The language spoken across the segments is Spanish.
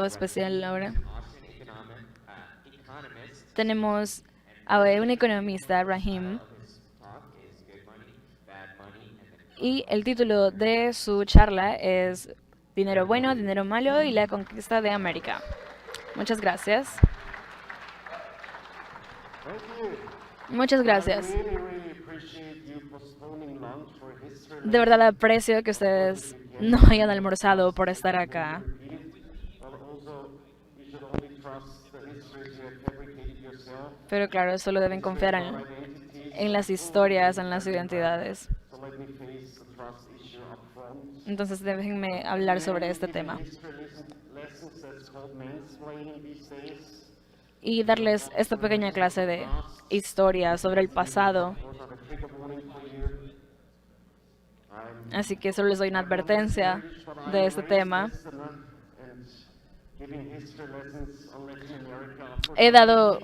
especial ahora. Tenemos a un economista, Rahim, y el título de su charla es Dinero bueno, dinero malo y la conquista de América. Muchas gracias. Muchas gracias. De verdad aprecio que ustedes no hayan almorzado por estar acá. Pero claro, solo deben confiar en las historias, en las identidades. Entonces déjenme hablar sobre este tema y darles esta pequeña clase de historia sobre el pasado. Así que solo les doy una advertencia de este tema. He dado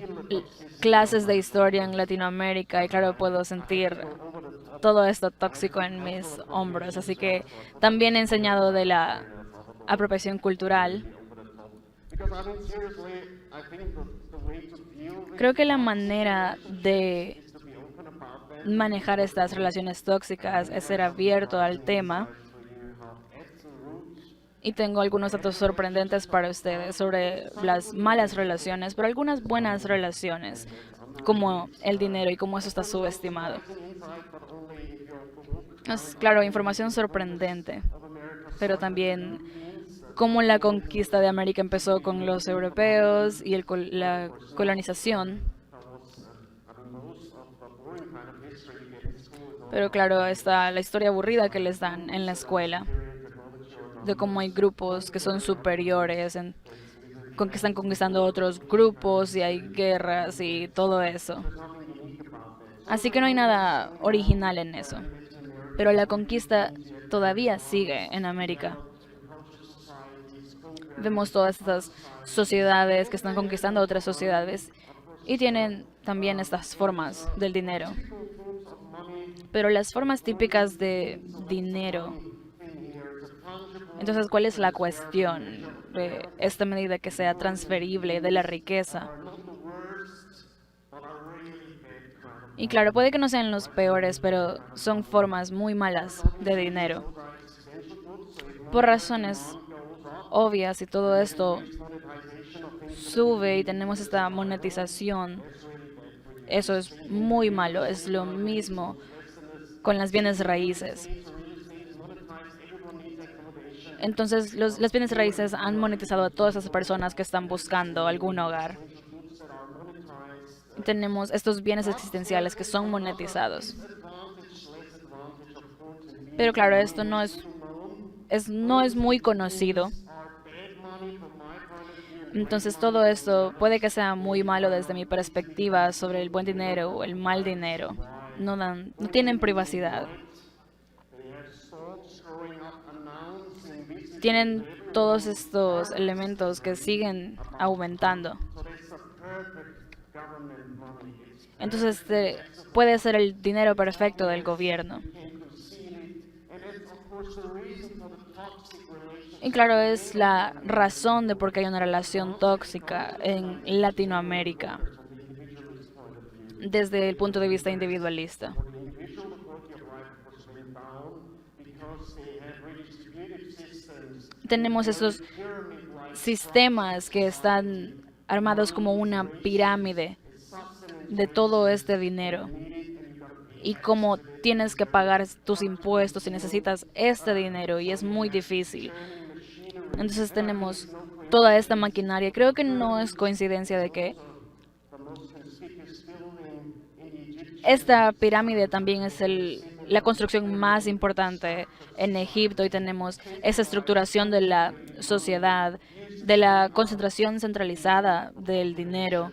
clases de historia en Latinoamérica y claro, puedo sentir todo esto tóxico en mis hombros. Así que también he enseñado de la apropiación cultural. Creo que la manera de manejar estas relaciones tóxicas es ser abierto al tema. Y tengo algunos datos sorprendentes para ustedes sobre las malas relaciones, pero algunas buenas relaciones, como el dinero y cómo eso está subestimado. Es, claro, información sorprendente, pero también cómo la conquista de América empezó con los europeos y la colonización. Pero claro, está la historia aburrida que les dan en la escuela, de cómo hay grupos que son superiores, que están conquistando otros grupos y hay guerras y todo eso. Así que no hay nada original en eso. Pero la conquista todavía sigue en América. Vemos todas estas sociedades que están conquistando otras sociedades y tienen también estas formas del dinero. Pero las formas típicas de dinero. Entonces, ¿cuál es la cuestión de esta medida que sea transferible de la riqueza? Y claro, puede que no sean los peores, pero son formas muy malas de dinero. Por razones obvias y todo esto sube y tenemos esta monetización. Eso es muy malo. Es lo mismo con las bienes raíces. Entonces, las bienes raíces han monetizado a todas esas personas que están buscando algún hogar. Tenemos estos bienes existenciales que son monetizados. Pero claro, esto no es muy conocido. Entonces todo esto puede que sea muy malo desde mi perspectiva sobre el buen dinero o el mal dinero. No tienen privacidad. Tienen todos estos elementos que siguen aumentando. Entonces puede ser el dinero perfecto del gobierno. Y claro, es la razón de por qué hay una relación tóxica en Latinoamérica desde el punto de vista individualista. Tenemos esos sistemas que están armados como una pirámide de todo este dinero y cómo tienes que pagar tus impuestos y necesitas este dinero y es muy difícil. Entonces tenemos toda esta maquinaria. Creo que no es coincidencia de que esta pirámide también es la construcción más importante en Egipto y tenemos esa estructuración de la sociedad, de la concentración centralizada del dinero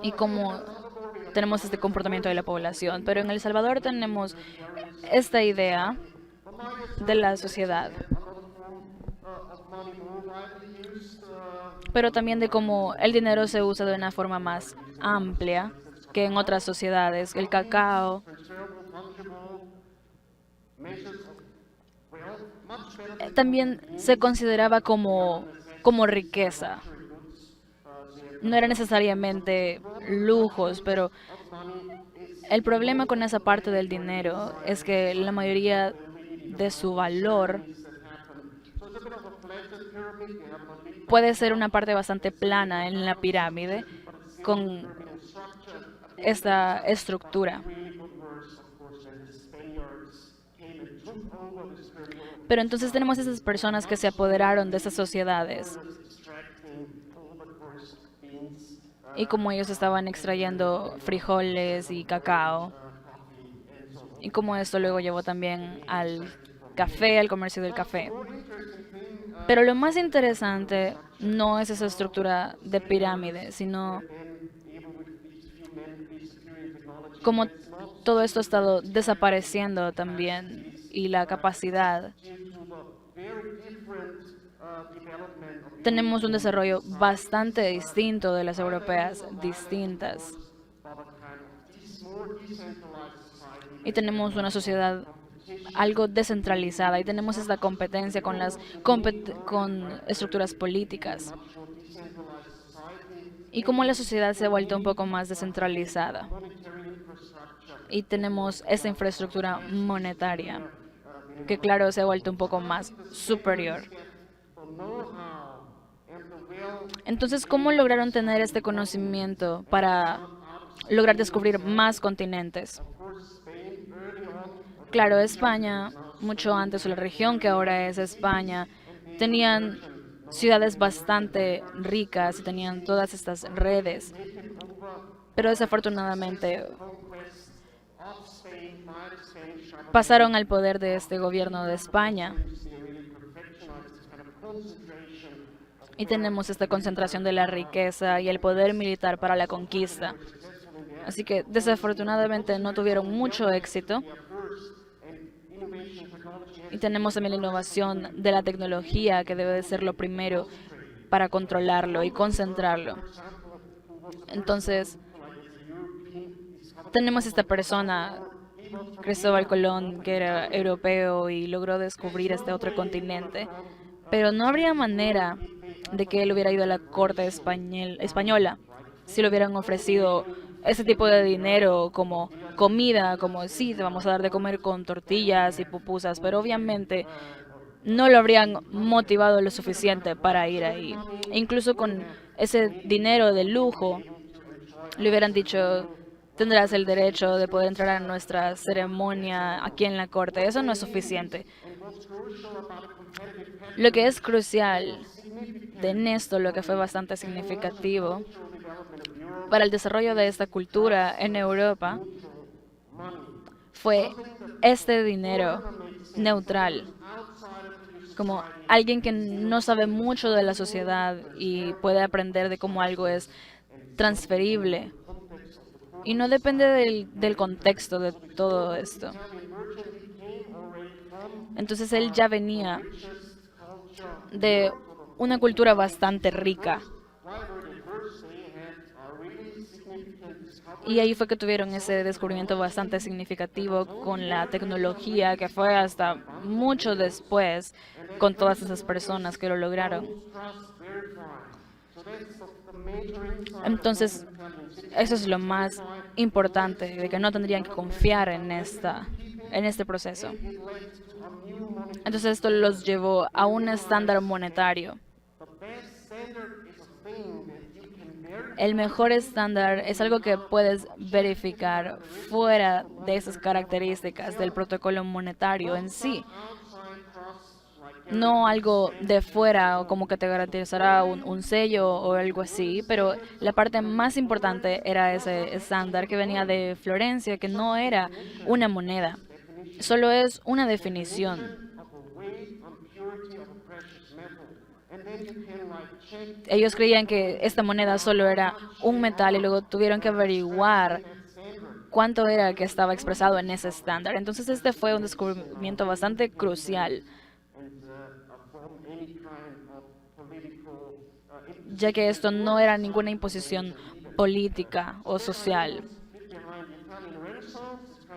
y cómo tenemos este comportamiento de la población. Pero en El Salvador tenemos esta idea de la sociedad, pero también de cómo el dinero se usa de una forma más amplia que en otras sociedades. El cacao también se consideraba como riqueza. No era necesariamente lujos, pero el problema con esa parte del dinero es que la mayoría de su valor puede ser una parte bastante plana en la pirámide con esta estructura. Pero entonces tenemos esas personas que se apoderaron de esas sociedades y como ellos estaban extrayendo frijoles y cacao, y como esto luego llevó también al café, al comercio del café. Pero lo más interesante no es esa estructura de pirámide, sino cómo todo esto ha estado desapareciendo también y la capacidad. Tenemos un desarrollo bastante distinto de las europeas, distintas. Y tenemos una sociedad algo descentralizada y tenemos esta competencia con con estructuras políticas y como la sociedad se ha vuelto un poco más descentralizada y tenemos esta infraestructura monetaria que claro se ha vuelto un poco más superior. Entonces, ¿cómo lograron tener este conocimiento para lograr descubrir más continentes? Claro, España, mucho antes, o la región que ahora es España, tenían ciudades bastante ricas y tenían todas estas redes, pero desafortunadamente pasaron al poder de este gobierno de España y tenemos esta concentración de la riqueza y el poder militar para la conquista. Así que desafortunadamente no tuvieron mucho éxito. Y tenemos también la innovación de la tecnología, que debe de ser lo primero para controlarlo y concentrarlo. Entonces, tenemos esta persona, Cristóbal Colón, que era europeo y logró descubrir este otro continente, pero no habría manera de que él hubiera ido a la corte española si le hubieran ofrecido ese tipo de dinero como comida, como sí, te vamos a dar de comer con tortillas y pupusas, pero obviamente no lo habrían motivado lo suficiente para ir ahí. Incluso con ese dinero de lujo, le hubieran dicho, tendrás el derecho de poder entrar a nuestra ceremonia aquí en la corte. Eso no es suficiente. Lo que es crucial de esto, lo que fue bastante significativo para el desarrollo de esta cultura en Europa, fue este dinero neutral, como alguien que no sabe mucho de la sociedad y puede aprender de cómo algo es transferible y no depende del contexto de todo esto. Entonces él ya venía de una cultura bastante rica. Y ahí fue que tuvieron ese descubrimiento bastante significativo con la tecnología, que fue hasta mucho después con todas esas personas que lo lograron. Entonces, eso es lo más importante, de que no tendrían que confiar en este proceso. Entonces esto los llevó a un estándar monetario. El mejor estándar es algo que puedes verificar fuera de esas características del protocolo monetario en sí. No algo de fuera o como que te garantizará un sello o algo así, pero la parte más importante era ese estándar que venía de Florencia, que no era una moneda, solo es una definición. Ellos creían que esta moneda solo era un metal y luego tuvieron que averiguar cuánto era que estaba expresado en ese estándar. Entonces este fue un descubrimiento bastante crucial, ya que esto no era ninguna imposición política o social.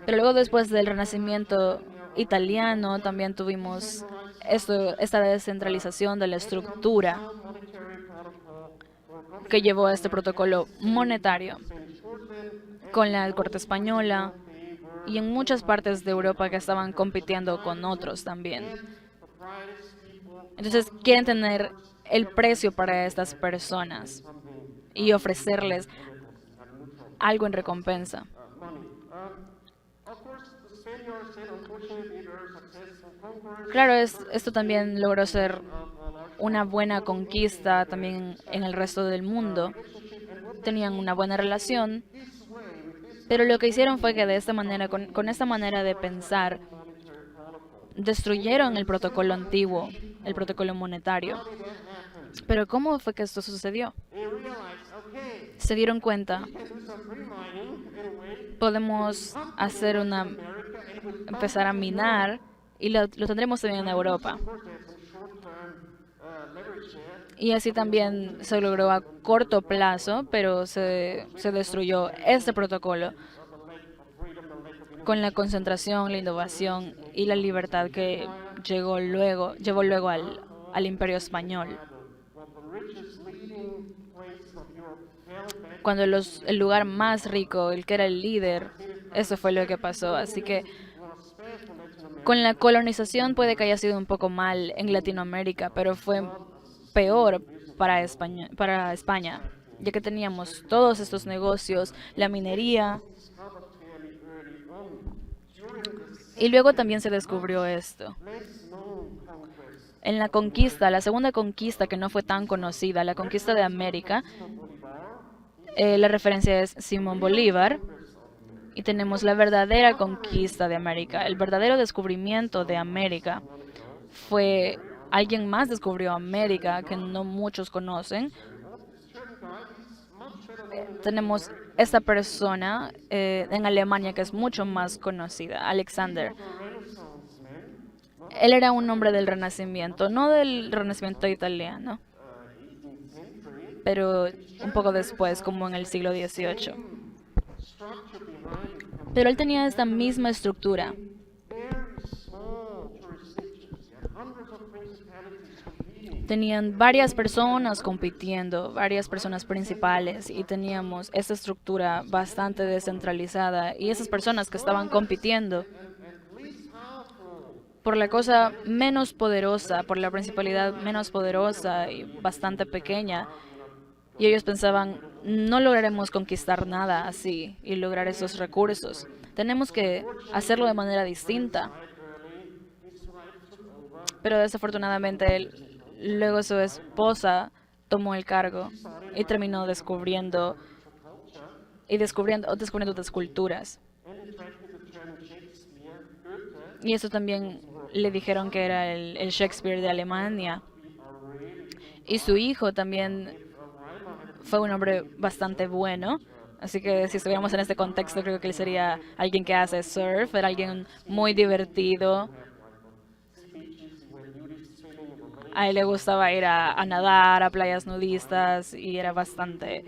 Pero luego después del Renacimiento italiano también tuvimos esta descentralización de la estructura que llevó a este protocolo monetario con la Corte Española y en muchas partes de Europa que estaban compitiendo con otros también. Entonces quieren tener el precio para estas personas y ofrecerles algo en recompensa. Claro, esto también logró ser una buena conquista también en el resto del mundo. Tenían una buena relación, pero lo que hicieron fue que de esta manera, con esta manera de pensar, destruyeron el protocolo antiguo, el protocolo monetario. Pero ¿cómo fue que esto sucedió? Se dieron cuenta, podemos empezar a minar y lo tendremos también en Europa. Y así también se logró a corto plazo, pero se destruyó este protocolo con la concentración, la innovación y la libertad que llevó luego al Imperio Español. Cuando el lugar más rico, el que era el líder, eso fue lo que pasó. Así que con la colonización puede que haya sido un poco mal en Latinoamérica, pero fue peor para España, ya que teníamos todos estos negocios, la minería, y luego también se descubrió esto. En la conquista, la segunda conquista que no fue tan conocida, la conquista de América, la referencia es Simón Bolívar, y tenemos la verdadera conquista de América, el verdadero descubrimiento de América. Fue alguien más descubrió América que no muchos conocen. Tenemos esta persona en Alemania que es mucho más conocida, Alexander. Él era un hombre del Renacimiento, no del Renacimiento italiano, pero un poco después, como en el siglo XVIII. Pero él tenía esta misma estructura. Tenían varias personas compitiendo, varias personas principales, y teníamos esta estructura bastante descentralizada, y esas personas que estaban compitiendo por la cosa menos poderosa, por la principalidad menos poderosa y bastante pequeña, y ellos pensaban, no lograremos conquistar nada así y lograr esos recursos. Tenemos que hacerlo de manera distinta. Pero desafortunadamente luego su esposa tomó el cargo y terminó descubriendo otras culturas. Y eso también le dijeron que era el Shakespeare de Alemania. Y su hijo también fue un hombre bastante bueno. Así que si estuviéramos en este contexto, creo que él sería alguien que hace surf, era alguien muy divertido. A él le gustaba ir a nadar, a playas nudistas, y era bastante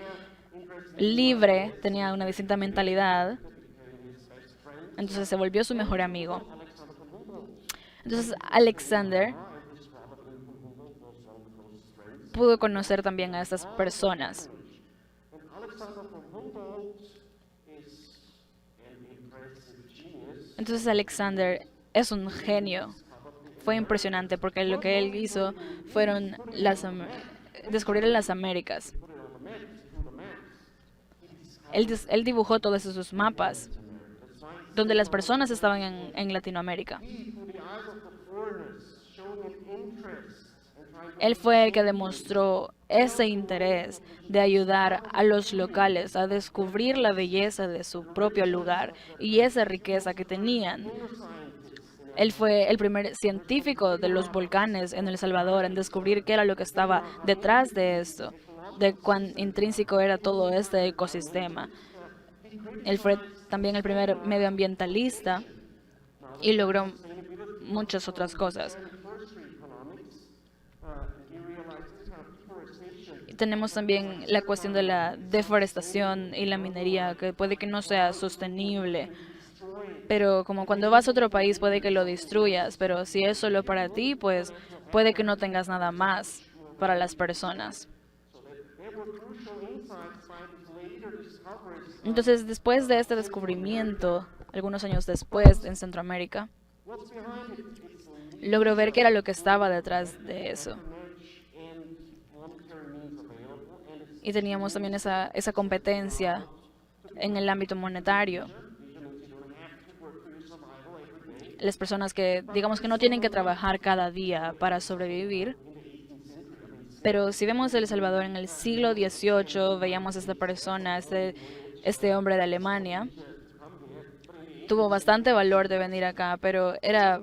libre, tenía una distinta mentalidad. Entonces se volvió su mejor amigo. Entonces Alexander pudo conocer también a estas personas. Entonces Alexander es un genio. Fue impresionante porque lo que él hizo fueron descubrir las Américas. Él dibujó todos esos mapas donde las personas estaban en Latinoamérica. Él fue el que demostró ese interés de ayudar a los locales a descubrir la belleza de su propio lugar y esa riqueza que tenían. Él fue el primer científico de los volcanes en El Salvador en descubrir qué era lo que estaba detrás de esto, de cuán intrínseco era todo este ecosistema. Él fue también el primer medioambientalista y logró muchas otras cosas. Y tenemos también la cuestión de la deforestación y la minería, que puede que no sea sostenible. Pero como cuando vas a otro país puede que lo destruyas, pero si es solo para ti, pues puede que no tengas nada más para las personas. Entonces, después de este descubrimiento, algunos años después en Centroamérica, logró ver qué era lo que estaba detrás de eso. Y teníamos también esa competencia en el ámbito monetario. Las personas que, digamos que no tienen que trabajar cada día para sobrevivir. Pero si vemos El Salvador en el siglo XVIII, veíamos a esta persona, este hombre de Alemania, tuvo bastante valor de venir acá, pero era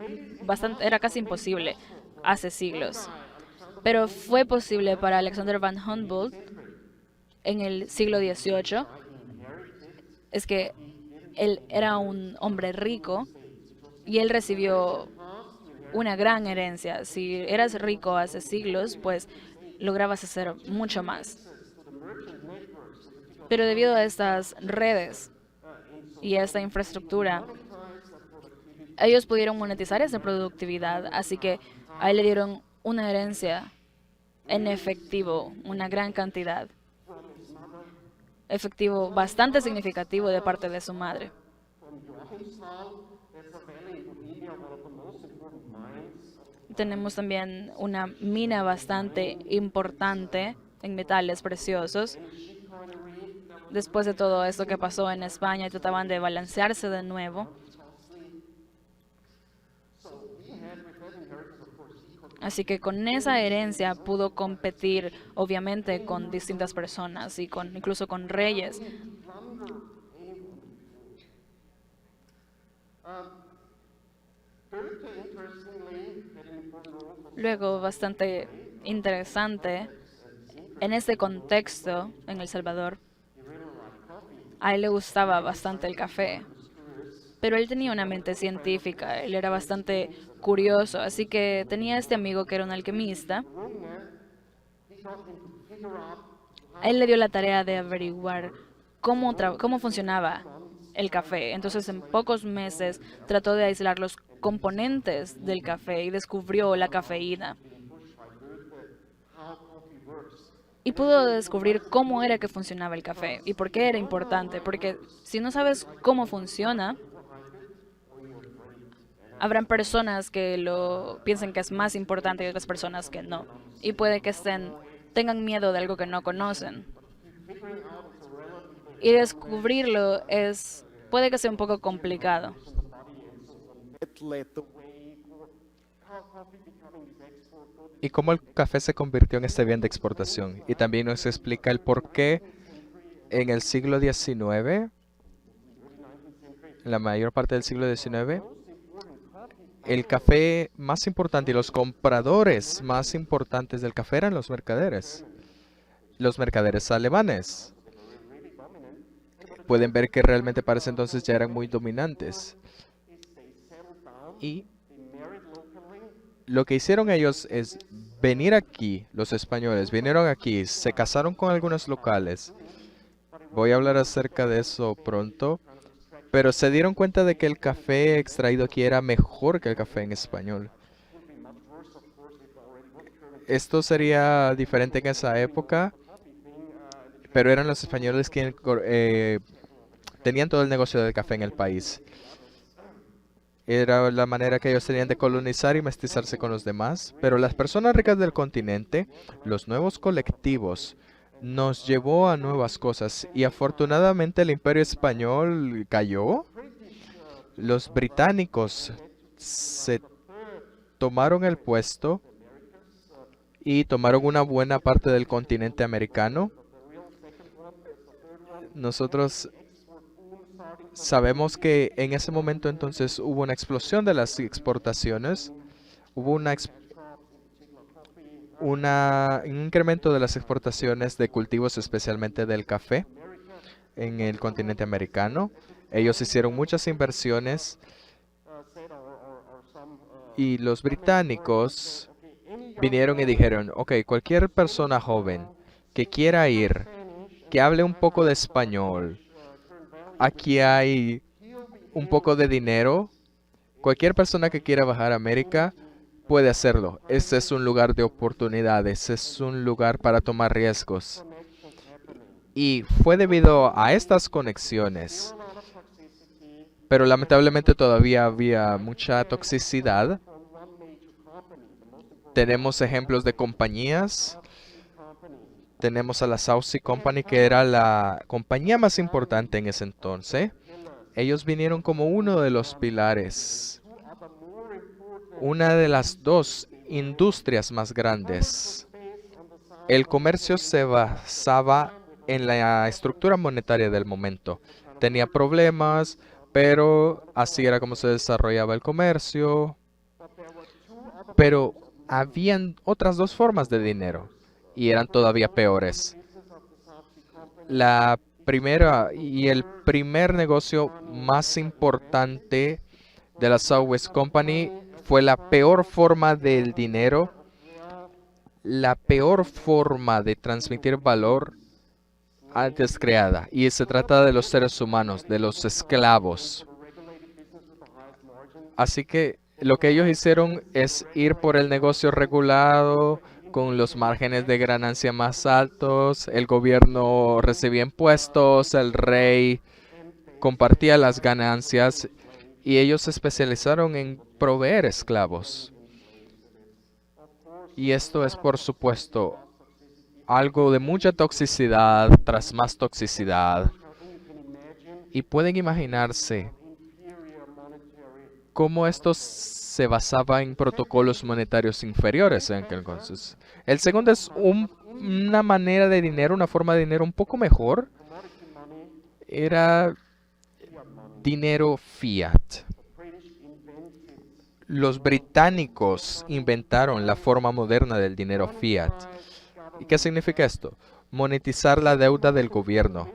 casi imposible hace siglos. Pero fue posible para Alexander von Humboldt en el siglo XVIII. Es que él era un hombre rico y él recibió una gran herencia. Si eras rico hace siglos, pues lograbas hacer mucho más. Pero debido a estas redes y a esta infraestructura, ellos pudieron monetizar esa productividad, así que a él le dieron una herencia en efectivo, una gran cantidad, efectivo bastante significativo de parte de su madre. Tenemos también una mina bastante importante en metales preciosos. Después de todo esto que pasó en España, trataban de balancearse de nuevo. Así que con esa herencia pudo competir, obviamente, con distintas personas y incluso con reyes. Luego, bastante interesante, en este contexto, en El Salvador, a él le gustaba bastante el café, pero él tenía una mente científica, él era bastante curioso, así que tenía este amigo que era un alquimista. A él le dio la tarea de averiguar cómo funcionaba el café. Entonces, en pocos meses trató de aislar los componentes del café y descubrió la cafeína. Y pudo descubrir cómo era que funcionaba el café y por qué era importante. Porque si no sabes cómo funciona, habrán personas que lo piensen que es más importante y otras personas que no. Y puede que tengan miedo de algo que no conocen. Y descubrirlo puede que sea un poco complicado. Y cómo el café se convirtió en este bien de exportación. Y también nos explica el por qué en el siglo XIX, en la mayor parte del siglo XIX, el café más importante y los compradores más importantes del café eran los mercaderes alemanes. Pueden ver que realmente para ese entonces ya eran muy dominantes. Y lo que hicieron ellos es venir aquí, los españoles vinieron aquí, se casaron con algunos locales. Voy a hablar acerca de eso pronto. Pero se dieron cuenta de que el café extraído aquí era mejor que el café en español. Esto sería diferente en esa época, pero eran los españoles quienes tenían todo el negocio del café en el país. Era la manera que ellos tenían de colonizar y mestizarse con los demás. Pero las personas ricas del continente, los nuevos colectivos, nos llevó a nuevas cosas. Y afortunadamente el Imperio Español cayó. Los británicos se tomaron el puesto y tomaron una buena parte del continente americano. Nosotros sabemos que en ese momento entonces hubo una explosión de las exportaciones, hubo un incremento de las exportaciones de cultivos, especialmente del café, en el continente americano. Ellos hicieron muchas inversiones y los británicos vinieron y dijeron, ok, cualquier persona joven que quiera ir, que hable un poco de español, aquí hay un poco de dinero, cualquier persona que quiera bajar a América puede hacerlo. Este es un lugar de oportunidades, es un lugar para tomar riesgos. Y fue debido a estas conexiones, pero lamentablemente todavía había mucha toxicidad. Tenemos ejemplos de compañías. Tenemos a la Southsea Company, que era la compañía más importante en ese entonces. Ellos vinieron como uno de los pilares, una de las dos industrias más grandes. El comercio se basaba en la estructura monetaria del momento. Tenía problemas, pero así era como se desarrollaba el comercio. Pero habían otras dos formas de dinero y eran todavía peores. La primera y el primer negocio más importante de la Southwest Company fue la peor forma del dinero, la peor forma de transmitir valor antes creada. Y se trata de los seres humanos, de los esclavos. Así que lo que ellos hicieron es ir por el negocio regulado, con los márgenes de ganancia más altos. El gobierno recibía impuestos, el rey compartía las ganancias y ellos se especializaron en proveer esclavos. Y esto es, por supuesto, algo de mucha toxicidad tras más toxicidad. Y pueden imaginarse cómo esto se basaba en protocolos monetarios inferiores en aquel entonces. El segundo es una manera de dinero, una forma de dinero un poco mejor. Era dinero fiat. Los británicos inventaron la forma moderna del dinero fiat. ¿Y qué significa esto? Monetizar la deuda del gobierno.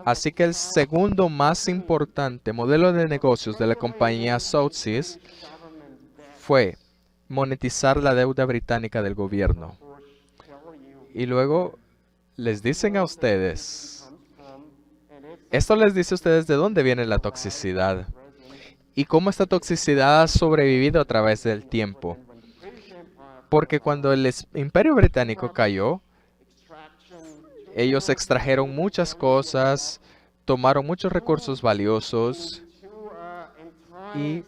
Así que el segundo más importante modelo de negocios de la compañía Southsea fue monetizar la deuda británica del gobierno. Y luego les dicen a ustedes, esto les dice a ustedes de dónde viene la toxicidad y cómo esta toxicidad ha sobrevivido a través del tiempo. Porque cuando el Imperio Británico cayó, ellos extrajeron muchas cosas, tomaron muchos recursos valiosos y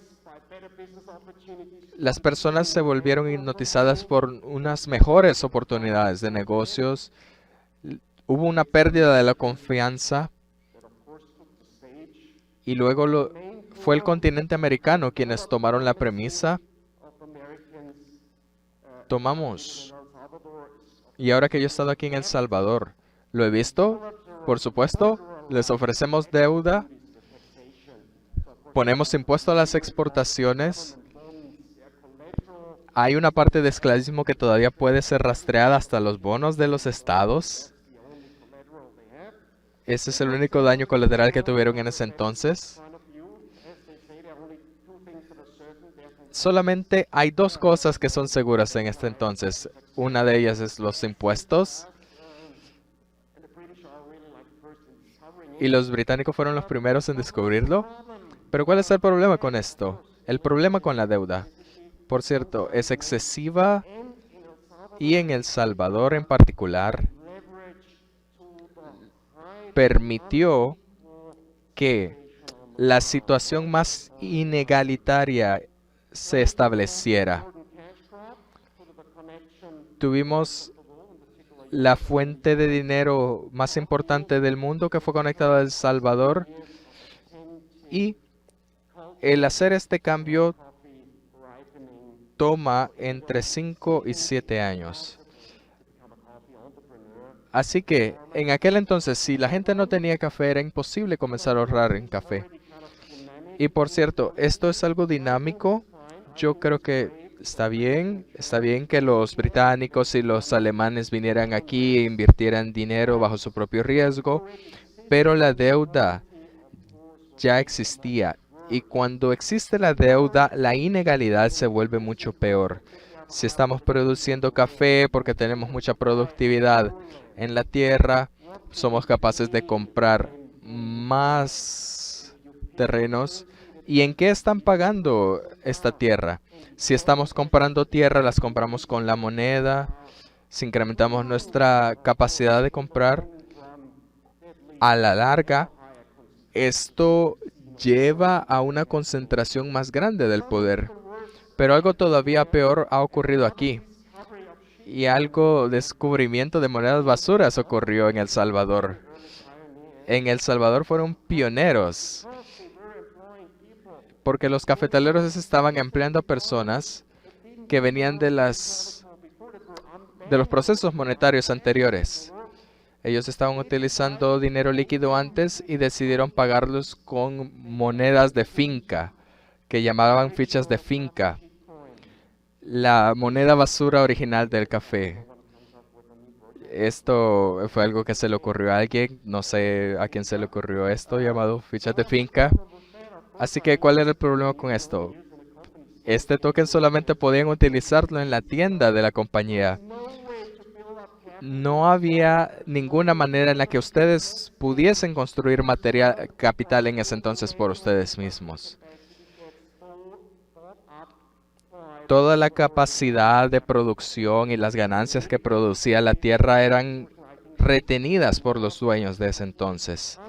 las personas se volvieron hipnotizadas por unas mejores oportunidades de negocios. Hubo una pérdida de la confianza y luego fue el continente americano quienes tomaron la premisa. Tomamos. Y ahora que yo he estado aquí en El Salvador, lo he visto, por supuesto, les ofrecemos deuda, ponemos impuesto a las exportaciones. Hay una parte de esclavismo que todavía puede ser rastreada hasta los bonos de los estados. Ese es el único daño colateral que tuvieron en ese entonces. Solamente hay dos cosas que son seguras en este entonces. Una de ellas es los impuestos. Y los británicos fueron los primeros en descubrirlo. Pero ¿cuál es el problema con esto? El problema con la deuda, por cierto, es excesiva y en El Salvador en particular permitió que la situación más inegalitaria se estableciera. Tuvimos la fuente de dinero más importante del mundo que fue conectada a El Salvador y el hacer este cambio toma entre 5 y 7 años. Así que en aquel entonces, si la gente no tenía café, era imposible comenzar a ahorrar en café. Y por cierto, esto es algo dinámico. Yo creo que está bien que los británicos y los alemanes vinieran aquí e invirtieran dinero bajo su propio riesgo, pero la deuda ya existía. Y cuando existe la deuda, la inegalidad se vuelve mucho peor. Si estamos produciendo café porque tenemos mucha productividad en la tierra, somos capaces de comprar más terrenos ¿Y en qué están pagando esta tierra? Si estamos comprando tierra, las compramos con la moneda. Si incrementamos nuestra capacidad de comprar, a la larga, esto lleva a una concentración más grande del poder. Pero algo todavía peor ha ocurrido aquí. Y algo descubrimiento de monedas basuras ocurrió en El Salvador. En El Salvador fueron pioneros, porque los cafetaleros estaban empleando a personas que venían de los procesos monetarios anteriores. Ellos estaban utilizando dinero líquido antes y decidieron pagarlos con monedas de finca, que llamaban fichas de finca, la moneda basura original del café. Esto fue algo que se le ocurrió a alguien, no sé a quién se le ocurrió esto, llamado fichas de finca. Así que, ¿cuál era el problema con esto? Este token solamente podían utilizarlo en la tienda de la compañía. No había ninguna manera en la que ustedes pudiesen construir capital en ese entonces por ustedes mismos. Toda la capacidad de producción y las ganancias que producía la tierra eran retenidas por los dueños de ese entonces.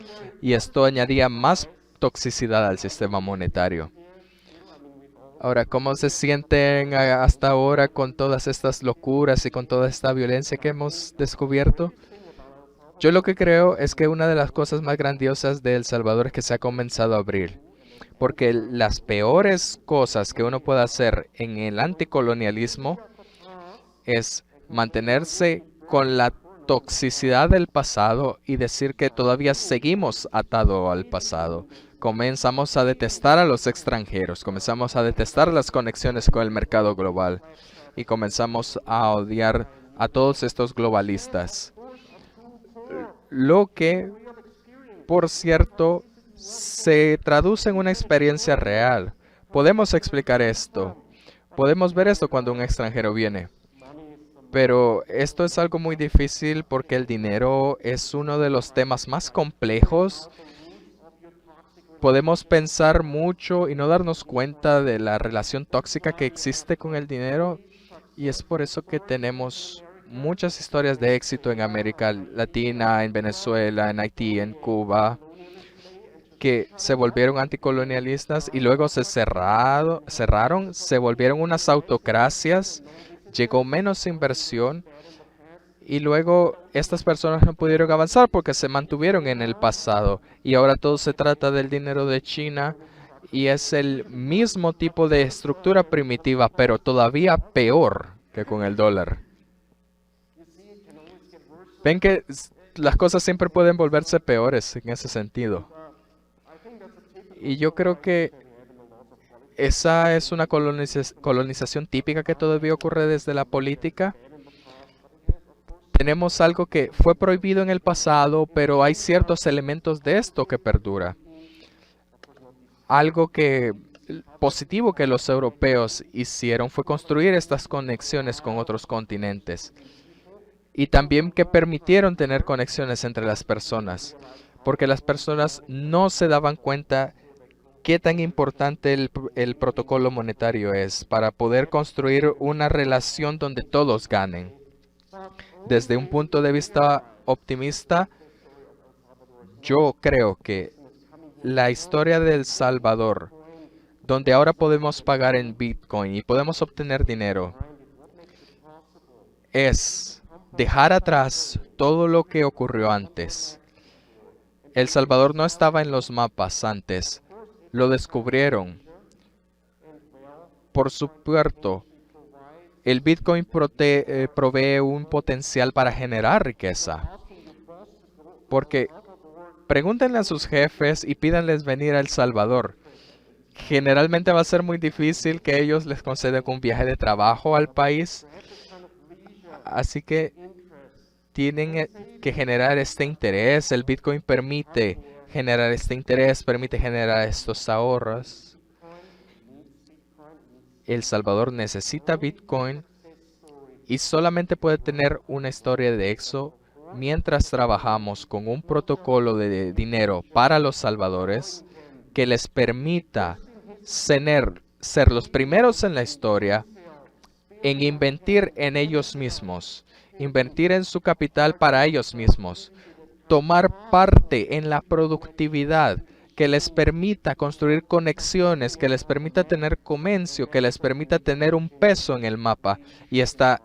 Y esto añadía más toxicidad al sistema monetario. Ahora, ¿cómo se sienten hasta ahora con todas estas locuras y con toda esta violencia que hemos descubierto? Yo lo que creo es que una de las cosas más grandiosas de El Salvador es que se ha comenzado a abrir. Porque las peores cosas que uno puede hacer en el anticolonialismo es mantenerse con la toxicidad del pasado y decir que todavía seguimos atados al pasado. Comenzamos a detestar a los extranjeros, comenzamos a detestar las conexiones con el mercado global y comenzamos a odiar a todos estos globalistas. Lo que, por cierto, se traduce en una experiencia real. Podemos explicar esto. Podemos ver esto cuando un extranjero viene. Pero esto es algo muy difícil porque el dinero es uno de los temas más complejos. Podemos pensar mucho y no darnos cuenta de la relación tóxica que existe con el dinero. Y es por eso que tenemos muchas historias de éxito en América Latina, en Venezuela, en Haití, en Cuba, que se volvieron anticolonialistas y luego se cerraron, se volvieron unas autocracias, llegó menos inversión y luego estas personas no pudieron avanzar porque se mantuvieron en el pasado y ahora todo se trata del dinero de China y es el mismo tipo de estructura primitiva, pero todavía peor que con el dólar. Ven que las cosas siempre pueden volverse peores en ese sentido. Y yo creo que esa es una colonización típica que todavía ocurre desde la política. Tenemos algo que fue prohibido en el pasado, pero hay ciertos elementos de esto que perdura. Algo positivo que los europeos hicieron fue construir estas conexiones con otros continentes. Y también que permitieron tener conexiones entre las personas, porque las personas no se daban cuenta qué tan importante el protocolo monetario es para poder construir una relación donde todos ganen. Desde un punto de vista optimista, yo creo que la historia de El Salvador, donde ahora podemos pagar en Bitcoin y podemos obtener dinero, es dejar atrás todo lo que ocurrió antes. El Salvador no estaba en los mapas antes. Lo descubrieron. Por supuesto, el Bitcoin provee un potencial para generar riqueza. Porque pregúntenle a sus jefes y pídanles venir a El Salvador. Generalmente va a ser muy difícil que ellos les concedan un viaje de trabajo al país. Así que tienen que generar este interés. El Bitcoin permite generar este interés, permite generar estos ahorros. El Salvador necesita Bitcoin y solamente puede tener una historia de éxito mientras trabajamos con un protocolo de dinero para los salvadores que les permita ser los primeros en la historia en invertir en ellos mismos, invertir en su capital para ellos mismos, tomar parte en la productividad que les permita construir conexiones, que les permita tener comercio, que les permita tener un peso en el mapa. Y esta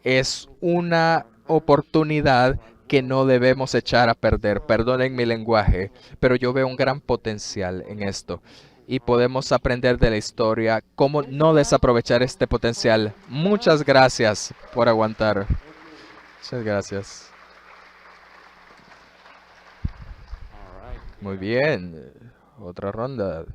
es una oportunidad que no debemos echar a perder. Perdonen mi lenguaje, pero yo veo un gran potencial en esto. Y podemos aprender de la historia cómo no desaprovechar este potencial. Muchas gracias por aguantar. Muchas gracias. Muy bien. Otra ronda.